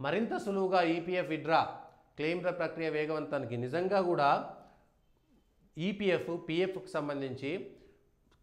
మరింత సులువుగా EPF withdraw క్లెయిమ్ల ప్రక్రియ వేగవంతానికి నిజంగా కూడా ఈపీఎఫ్ పీఎఫ్కి సంబంధించి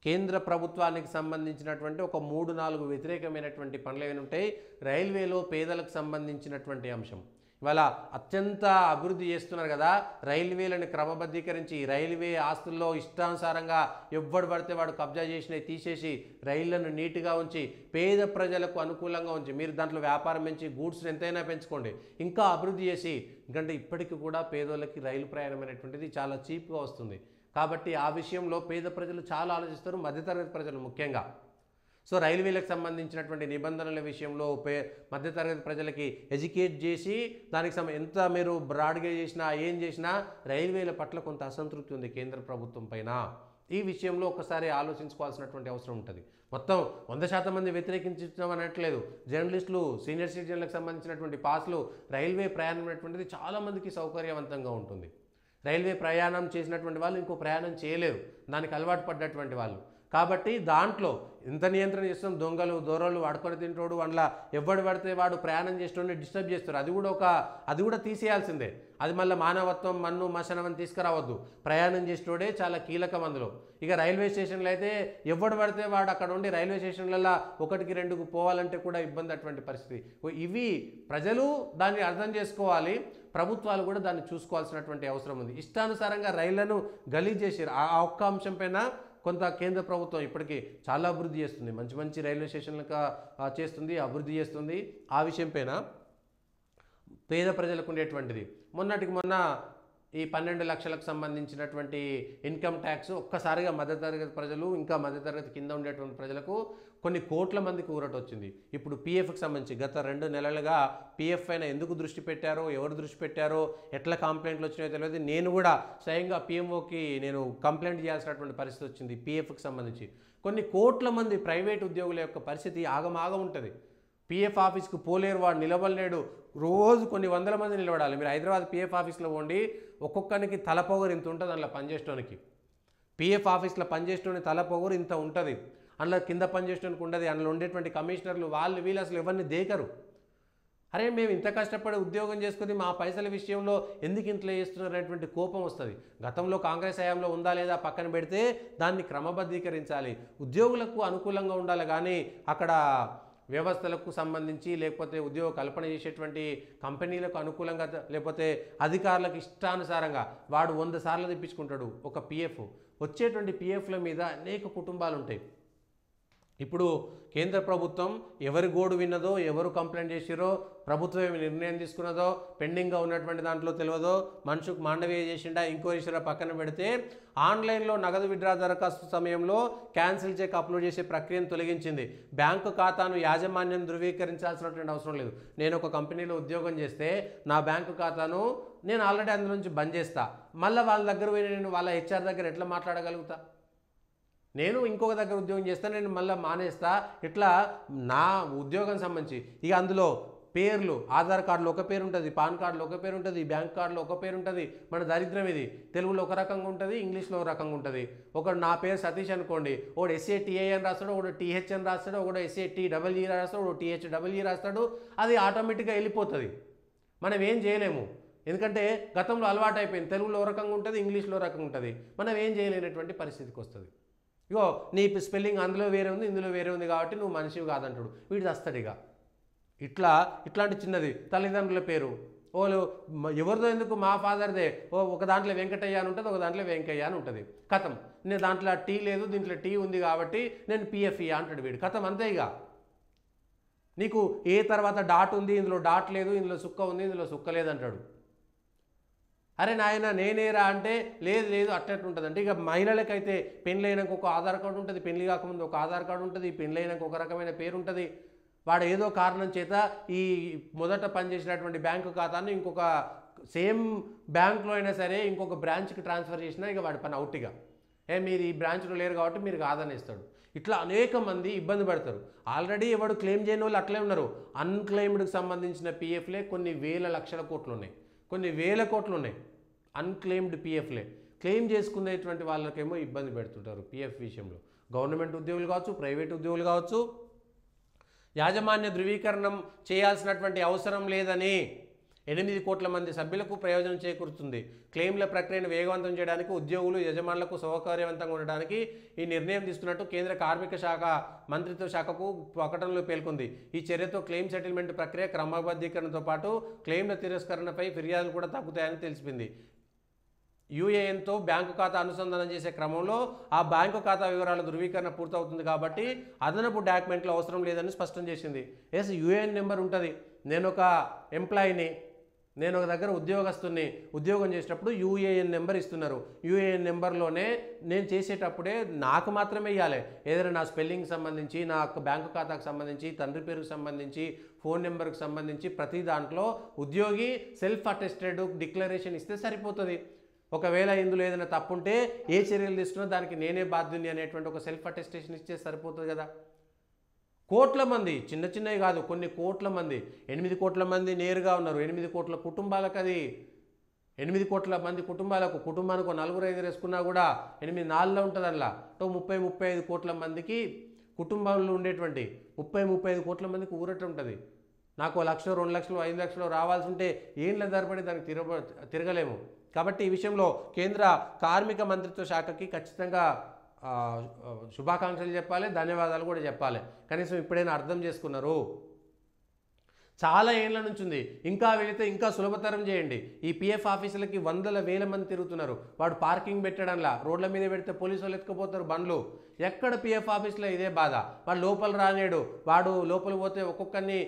కేంద్ర ప్రభుత్వానికి సంబంధించినటువంటి ఒక 3-4 వ్యతిరేకమైనటువంటి పనులు ఏమైనా ఉంటాయి. రైల్వేలో పేదలకు సంబంధించినటువంటి అంశం ఇవాళ అత్యంత అభివృద్ధి చేస్తున్నారు కదా. రైల్వేలను క్రమబద్ధీకరించి రైల్వే ఆస్తుల్లో ఇష్టానుసారంగా ఎవ్వడు పడితే వాడు కబ్జా చేసినవి తీసేసి రైళ్లను నీట్గా ఉంచి పేద ప్రజలకు అనుకూలంగా ఉంచి మీరు దాంట్లో వ్యాపారం పెంచి గూడ్స్ ఎంతైనా పెంచుకోండి, ఇంకా అభివృద్ధి చేసి, ఎందుకంటే ఇప్పటికీ కూడా పేదోళ్ళకి రైలు ప్రయాణం అనేటువంటిది చాలా చీప్గా వస్తుంది. కాబట్టి ఆ విషయంలో పేద ప్రజలు చాలా ఆలోచిస్తారు, మధ్యతరగతి ప్రజలు ముఖ్యంగా. సో రైల్వేలకు సంబంధించినటువంటి నిబంధనల విషయంలో మధ్యతరగతి ప్రజలకి ఎడ్యుకేట్ చేసి దానికి ఎంత మీరు బ్రాడ్గా చేసినా ఏం చేసినా రైల్వేల పట్ల కొంత అసంతృప్తి ఉంది కేంద్ర ప్రభుత్వం పైన. ఈ విషయంలో ఒకసారి ఆలోచించుకోవాల్సినటువంటి అవసరం ఉంటుంది. మొత్తం 100% మంది వ్యతిరేకించడం అనట్లేదు. జర్నలిస్టులు, సీనియర్ సిటిజన్లకు సంబంధించినటువంటి పాస్లు, రైల్వే ప్రయాణం అనేటువంటిది చాలామందికి సౌకర్యవంతంగా ఉంటుంది. రైల్వే ప్రయాణం చేసినటువంటి వాళ్ళు ఇంకో ప్రయాణం చేయలేరు, దానికి అలవాటు పడ్డటువంటి వాళ్ళు. కాబట్టి దాంట్లో ఎంత నియంత్రణ చేస్తాం, దొంగలు దూరాలు వాడుకొని తింటోడు అందులో ఎవడు పడితే వాడు ప్రయాణం చేసేటోడిని డిస్టర్బ్ చేస్తారు. అది కూడా తీసేయాల్సిందే. అది మళ్ళీ మానవత్వం మన్ను మశనం తీసుకురావద్దు. ప్రయాణం చేసేటోడే చాలా కీలకం అందులో. ఇక రైల్వే స్టేషన్లో అయితే ఎవడు పడితే వాడు అక్కడ ఉండి రైల్వే స్టేషన్లలో 1-2 పోవాలంటే కూడా ఇబ్బంది అటువంటి పరిస్థితి. ఇవి ప్రజలు దాన్ని అర్థం చేసుకోవాలి, ప్రభుత్వాలు కూడా దాన్ని చూసుకోవాల్సినటువంటి అవసరం ఉంది. ఇష్టానుసారంగా రైళ్లను గలీజ్ చేసారు. ఆ ఒక్క అంశం పైన కొంత కేంద్ర ప్రభుత్వం ఇప్పటికీ చాలా అభివృద్ధి చేస్తుంది, మంచి మంచి రైల్వే స్టేషన్లకు చేస్తుంది, అభివృద్ధి చేస్తుంది. ఆ విషయం పైన పేద ప్రజలకు ఉండేటువంటిది మొన్నటికి మొన్న ఈ 12 లక్షలకు సంబంధించినటువంటి ఇన్కమ్ ట్యాక్స్ ఒక్కసారిగా మధ్యతరగతి ప్రజలు ఇంకా మధ్యతరగతి కింద ఉండేటువంటి ప్రజలకు కొన్ని కోట్ల మందికి ఊరట వచ్చింది. ఇప్పుడు పీఎఫ్కి సంబంధించి గత 2 నెలలుగా పీఎఫ్ పైన ఎందుకు దృష్టి పెట్టారో, ఎవరు దృష్టి పెట్టారో, ఎట్లా కంప్లైంట్లు వచ్చినాయో తెలియదు. నేను కూడా స్వయంగా పిఎంఓకి నేను కంప్లైంట్ చేయాల్సినటువంటి పరిస్థితి వచ్చింది. పీఎఫ్కి సంబంధించి కొన్ని కోట్ల మంది ప్రైవేట్ ఉద్యోగుల యొక్క పరిస్థితి ఆగమాగం ఉంటుంది. పీఎఫ్ ఆఫీస్కు పోలేరు, వాడు నిలబడలేడు, రోజు కొన్ని వందల మంది నిలబడాలి. మీరు హైదరాబాద్ పీఎఫ్ ఆఫీస్లో ఉండి ఒక్కొక్కరికి తలపొగరు ఇంత ఉంటుంది. అందులో పనిచేయడానికి పీఎఫ్ ఆఫీస్లో పనిచేయడానికి తలపొగరు ఇంత ఉంటుంది. అందులో కింద పనిచేయడానికి ఉండదు. అందులో ఉండేటువంటి కమిషనర్లు వీళ్ళు అసలు ఎవరిని దేకరు. అరే మేము ఇంత కష్టపడి ఉద్యోగం చేసుకుని మా పైసల విషయంలో ఎందుకు ఇంట్లో చేస్తున్నారు అనేటువంటి కోపం వస్తుంది. గతంలో కాంగ్రెస్ హయాంలో ఉందా లేదా పక్కన పెడితే దాన్ని క్రమబద్ధీకరించాలి, ఉద్యోగులకు అనుకూలంగా ఉండాలి. కానీ అక్కడ వ్యవస్థలకు సంబంధించి లేకపోతే ఉద్యోగ కల్పన చేసేటువంటి కంపెనీలకు అనుకూలంగా లేకపోతే అధికారులకు ఇష్టానుసారంగా వాడు 100 సార్లు తెప్పించుకుంటాడు ఒక పీఎఫ్. వచ్చేటువంటి పీఎఫ్ల మీద అనేక కుటుంబాలు ఉంటాయి. ఇప్పుడు కేంద్ర ప్రభుత్వం ఎవరి గోడు విన్నదో, ఎవరు కంప్లైంట్ చేసిరో, ప్రభుత్వం ఏమి నిర్ణయం తీసుకున్నదో, పెండింగ్గా ఉన్నటువంటి దాంట్లో తెలియదో, మనుషుకు మాండవీయ చేసిండా ఇంకో ఇష్యూరా పక్కన పెడితే ఆన్లైన్లో నగదు విత్డ్రా దరఖాస్తు సమయంలో క్యాన్సిల్ చెక్ అప్లోడ్ చేసే ప్రక్రియను తొలగించింది. బ్యాంకు ఖాతాను యాజమాన్యం ధృవీకరించాల్సినటువంటి అవసరం లేదు. నేను ఒక కంపెనీలో ఉద్యోగం చేస్తే నా బ్యాంకు ఖాతాను నేను ఆల్రెడీ అందులో నుంచి బంద్ చేస్తా. మళ్ళీ వాళ్ళ దగ్గర పోయి నేను వాళ్ళ హెచ్ఆర్ దగ్గర ఎట్లా మాట్లాడగలుగుతా? నేను ఇంకొక దగ్గర ఉద్యోగం చేస్తా, నేను మళ్ళీ మానేస్తా. ఇట్లా నా ఉద్యోగం సంబంధించి ఇక అందులో పేర్లు, ఆధార్ కార్డులో ఒక పేరు ఉంటుంది, పాన్ కార్డులో ఒక పేరు ఉంటుంది, బ్యాంక్ కార్డులో ఒక పేరు ఉంటుంది. మన దరిద్రం ఇది. తెలుగులో ఒక రకంగా ఉంటుంది, ఇంగ్లీష్లో ఒక రకంగా ఉంటుంది. ఒకడు నా పేరు సతీష్ అనుకోండి, ఒకడు SATI అని రాస్తాడు, ఒకడు TH అని రాస్తాడు, ఒకడు SATEE రాస్తాడు, ఒకడు THEE రాస్తాడు. అది ఆటోమేటిక్గా వెళ్ళిపోతుంది. మనం ఏం చేయలేము, ఎందుకంటే గతంలో అలవాటు అయిపోయింది. తెలుగులో ఒక రకంగా ఉంటుంది, ఇంగ్లీష్లో ఒక రకంగా ఉంటుంది. మనం ఏం చేయలేనటువంటి పరిస్థితికి వస్తుంది. ఇగో నీ స్పెల్లింగ్ అందులో వేరే ఉంది, ఇందులో వేరే ఉంది కాబట్టి నువ్వు మనిషివి కాదంటాడు. వీడు వస్తాడిగా. ఇట్లాంటి చిన్నది తల్లిదండ్రుల పేరు ఓలు ఎవరిదో ఎందుకు, మా ఫాదర్దే. ఒక దాంట్లో వెంకటయ్య అని ఉంటుంది, ఒక దాంట్లో వెంకయ్య అని ఉంటుంది. కథం నేను దాంట్లో టీ లేదు, దీంట్లో టీ ఉంది కాబట్టి నేను PFE అంటాడు వీడు. కథం అంతే. ఇక నీకు ఏ తర్వాత డాట్ ఉంది, ఇందులో డాట్ లేదు, ఇందులో సుక్క ఉంది, ఇందులో సుక్క లేదంటాడు. అరే నాయన నేనేరా అంటే లేదు అట్టట్టు ఉంటుంది. అంటే ఇక మహిళలకైతే పెళ్ళైనాక ఒక ఆధార్ కార్డు ఉంటుంది, పెళ్లి కాకముందు ఒక ఆధార్ కార్డు ఉంటుంది, పెళ్ళైనాక ఒక రకమైన పేరు ఉంటుంది. వాడు ఏదో కారణం చేత ఈ మొదట పనిచేసినటువంటి బ్యాంకు ఖాతాను ఇంకొక సేమ్ బ్యాంకులో అయినా సరే ఇంకొక బ్రాంచ్కి ట్రాన్స్ఫర్ చేసినా ఇక వాడి పని అవుట్గా మీరు ఈ బ్రాంచ్లో లేరు కాబట్టి మీరు కాదనేస్తాడు. ఇట్లా అనేక మంది ఇబ్బంది పడతారు. ఆల్రెడీ ఎవడు క్లెయిమ్ చేయని వాళ్ళు అట్లే ఉన్నారు. అన్క్లెయిమ్డ్కి సంబంధించిన PFలే కొన్ని వేల లక్షల కోట్లు ఉన్నాయి, కొన్ని వేల కోట్లు ఉన్నాయి. అన్క్లెయిమ్డ్ PFలే క్లెయిమ్ చేసుకునేటువంటి వాళ్ళకేమో ఇబ్బంది పెడుతుంటారు PF విషయంలో. గవర్నమెంట్ ఉద్యోగులు కావచ్చు, ప్రైవేట్ ఉద్యోగులు కావచ్చు, యాజమాన్య ధృవీకరణం చేయాల్సినటువంటి అవసరం లేదని 8 కోట్ల మంది సభ్యులకు ప్రయోజనం చేకూరుతుంది. క్లెయిమ్ల ప్రక్రియను వేగవంతం చేయడానికి ఉద్యోగులు యజమానులకు సౌకర్యవంతంగా ఉండడానికి ఈ నిర్ణయం తీసుకున్నట్టు కేంద్ర కార్మిక శాఖ మంత్రిత్వ శాఖకు ప్రకటనలో పేర్కొంది. ఈ చర్యతో క్లెయిమ్ సెటిల్మెంట్ ప్రక్రియ క్రమబద్ధీకరణతో పాటు క్లెయిమ్ల తిరస్కరణపై ఫిర్యాదులు కూడా తగ్గుతాయని తెలిసింది. యూఏఎన్తో బ్యాంకు ఖాతా అనుసంధానం చేసే క్రమంలో ఆ బ్యాంకు ఖాతా వివరాల ధృవీకరణ పూర్తవుతుంది కాబట్టి అదనపు డాక్యుమెంట్లు అవసరం లేదని స్పష్టం చేసింది. ఎస్, యూఏఎన్ నెంబర్ ఉంటుంది. నేను ఒక ఎంప్లాయీని, నేను ఒక దగ్గర ఉద్యోగస్తుని, ఉద్యోగం చేసేటప్పుడు యూఏఎన్ నెంబర్ ఇస్తున్నారు. యూఏఎన్ నెంబర్లోనే నేను చేసేటప్పుడే నాకు మాత్రమే ఇవ్వాలి. ఏదైనా నా స్పెల్లింగ్ సంబంధించి, నా బ్యాంకు ఖాతాకు సంబంధించి, తండ్రి పేరుకు సంబంధించి, ఫోన్ నెంబర్కి సంబంధించి ప్రతి దాంట్లో ఉద్యోగి సెల్ఫ్ అటెస్టెడ్ డిక్లరేషన్ ఇస్తే సరిపోతుంది. ఒకవేళ ఇందులో ఏదైనా తప్పుంటే ఏ చర్యలు తీసుకున్నా దానికి నేనే బాధ్యుని అనేటువంటి ఒక సెల్ఫ్ అటెస్టేషన్ ఇస్తే సరిపోతుంది కదా. కోట్ల మంది, చిన్న చిన్నవి కాదు, కొన్ని కోట్ల మంది, 8 కోట్ల మంది నేరుగా ఉన్నారు. 8 కోట్ల కుటుంబాలకు అది 8 కోట్ల మంది కుటుంబానికి 4-5 వేసుకున్నా కూడా 8 4 ఉంటుంది. అలా 30-35 కోట్ల మందికి కుటుంబంలో ఉండేటువంటి 30-35 కోట్ల మందికి ఊరట ఉంటుంది. నాకు 1 లక్ష, 2 లక్షలు, 5 లక్షలు రావాల్సి ఉంటే ఏండ్ల ధరపడి దానికి తిరగలేము. కాబట్టి ఈ విషయంలో కేంద్ర కార్మిక మంత్రిత్వ శాఖకి ఖచ్చితంగా శుభాకాంక్షలు చెప్పాలి, ధన్యవాదాలు కూడా చెప్పాలి. కనీసం ఇప్పుడైనా అర్థం చేసుకున్నారు. చాలా ఏళ్ళ నుంచి ఉంది. ఇంకా వెళితే ఇంకా సులభతరం చేయండి. ఈ పిఎఫ్ ఆఫీసులకి 100,000 మంది తిరుగుతున్నారు. వాడు పార్కింగ్ పెట్టడంలా రోడ్ల మీద పెడితే పోలీసు వాళ్ళు ఎత్తుకుపోతారు బండ్లు. ఎక్కడ పిఎఫ్ ఆఫీస్లో ఇదే బాధ. వాడు లోపల రానేడు. వాడు లోపల పోతే ఒక్కొక్కరిని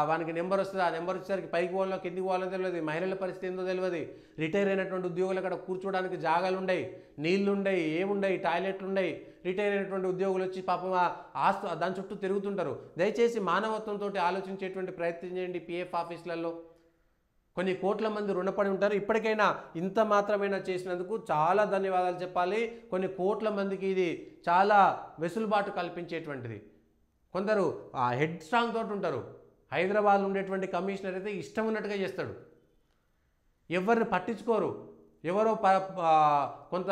వానికి నెంబర్ వస్తుంది. ఆ నెంబర్ వచ్చేసరికి పైకి పోవాలో కిందికి పోవాలో తెలియదు. మహిళల పరిస్థితి ఏందో తెలియదు. రిటైర్ అయినటువంటి ఉద్యోగులు అక్కడ కూర్చోడానికి జాగాలు ఉండయి, నీళ్లు ఉండయి, ఏముండయి, టాయిలెట్లు ఉండయి. రిటైర్ అయినటువంటి ఉద్యోగులు వచ్చి పాపం దాని చుట్టూ తిరుగుతుంటారు. దయచేసి మానవత్వంతో ఆలోచించేటువంటి ప్రయత్నం చేయండి. పిఎఫ్ ఆఫీసులలో కొన్ని కోట్ల మంది రుణపడి ఉంటారు. ఇప్పటికైనా ఇంత మాత్రమైనా చేసినందుకు చాలా ధన్యవాదాలు చెప్పాలి. కొన్ని కోట్ల మందికి ఇది చాలా వెసులుబాటు కల్పించేటువంటిది. కొందరు హెడ్ స్ట్రాంగ్ తోటి ఉంటారు. హైదరాబాద్లో ఉండేటువంటి కమిషనర్ అయితే ఇష్టం ఉన్నట్టుగా చేస్తాడు. ఎవరిని పట్టించుకోరు. ఎవరో కొంత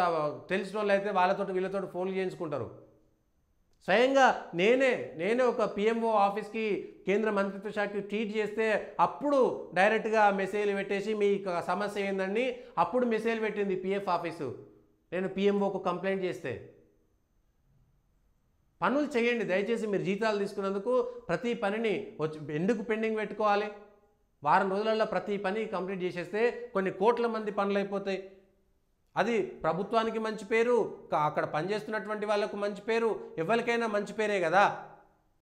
తెలిసిన వాళ్ళు అయితే వీళ్ళతో ఫోన్లు చేయించుకుంటారు. స్వయంగా నేనే ఒక పిఎంఓ ఆఫీస్కి కేంద్ర మంత్రిత్వ శాఖకి ట్వీట్ చేస్తే అప్పుడు డైరెక్ట్గా మెసేజ్లు పెట్టేసి మీ సమస్య ఏందండి అప్పుడు మెసేజ్ పెట్టింది పిఎఫ్ ఆఫీసు. నేను పిఎంఓకు కంప్లైంట్ చేస్తే పనులు చేయండి. దయచేసి మీరు జీతాలు తీసుకున్నందుకు ప్రతి పనిని ఎందుకు పెండింగ్ పెట్టుకోవాలి? వారం రోజులలో ప్రతి పని కంప్లీట్ చేసేస్తే కొన్ని కోట్ల మంది పనులు అయిపోతాయి. అది ప్రభుత్వానికి మంచి పేరు, అక్కడ పనిచేస్తున్నటువంటి వాళ్ళకు మంచి పేరు, ఎవరికైనా మంచి పేరే కదా.